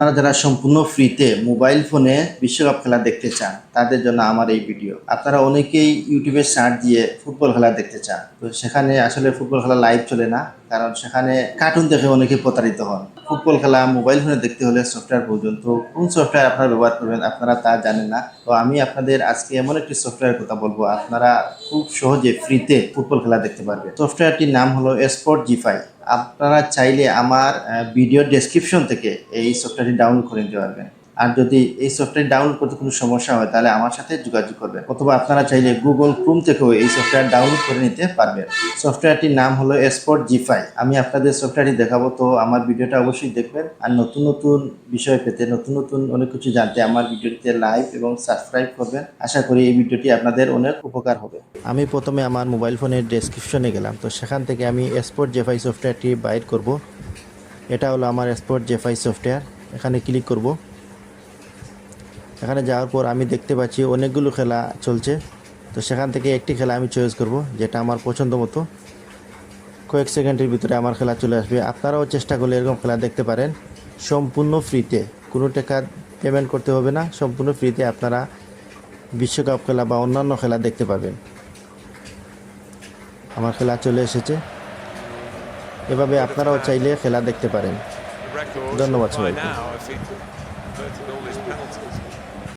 আপনারা যারা সম্পূর্ণ ফ্রিতে মোবাইল ফোনে বিশ্বকাপ খেলা দেখতে চান তাদের জন্য আমার এই ভিডিও। আপনারা অনেকেই ইউটিউবে সার্চ দিয়ে ফুটবল খেলা দেখতে চান, তো সেখানে আসলে ফুটবল খেলা লাইভ চলে না, কারণ সেখানে কার্টুন দেখে অনেকে প্রতারিত হন। ফুটবল খেলা মোবাইল ফোনে দেখতে হলে সফটওয়্যার প্রয়োজন, তো কোন সফটওয়্যার আপনারা ব্যবহার করবেন আপনারা তা জানেন না। তো আমি আপনাদের আজকে এমন একটি সফটওয়্যারের কথা বলবো, আপনারা খুব সহজে ফ্রিতে ফুটবল খেলা দেখতে পারবেন। সফটওয়্যারটির নাম হলো স্পোর্ট জিফাই। আপনারা চাইলে আমার ভিডিও ডেসক্রিপশন থেকে এই সফটওয়্যারটি ডাউনলোড করে নিতে পারবেন। আর যদি এই সফটওয়্যার ডাউনলোড করতে কোনো সমস্যা হয় তাহলে আমার সাথে যোগাযোগ করবেন, অথবা আপনারা চাইলে গুগল ক্রোম থেকেও এই সফটওয়্যার ডাউনলোড করে নিতে পারবেন। সফটওয়্যারটির নাম হলো স্পোর্ট জিফাই। আমি আপনাদের সফটওয়্যারটি দেখাবো, তো আমার ভিডিওটা অবশ্যই দেখবেন। আর নতুন নতুন বিষয় পেতে, নতুন নতুন অনেক কিছু জানতে আমার ভিডিওটিতে লাইক এবং সাবস্ক্রাইব করবেন। আশা করি এই ভিডিওটি আপনাদের অনেক উপকার হবে। আমি প্রথমে আমার মোবাইল ফোনের ডেসক্রিপশনে গেলাম, তো সেখান থেকে আমি স্পোর্ট জিফাই সফটওয়্যারটি বাইর করব। এটা হলো আমার স্পোর্ট জিফাই সফটওয়্যার। এখানে ক্লিক করব। এখানে যাওয়ার পর আমি দেখতে পাচ্ছি অনেকগুলো খেলা চলছে, তো সেখান থেকে একটি খেলা আমি চয়েস করব যেটা আমার পছন্দ মতো। কয়েক সেকেন্ডের ভিতরে আমার খেলা চলে আসবে। আপনারাও চেষ্টা করলে এরকম খেলা দেখতে পারেন সম্পূর্ণ ফ্রিতে, কোনো টাকা পেমেন্ট করতে হবে না। সম্পূর্ণ ফ্রিতে আপনারা বিশ্বকাপ খেলা বা অন্যান্য খেলা দেখতে পাবেন। আমার খেলা চলে এসেছে। এভাবে আপনারাও চাইলে খেলা দেখতে পারেন। ধন্যবাদ সবাইকে।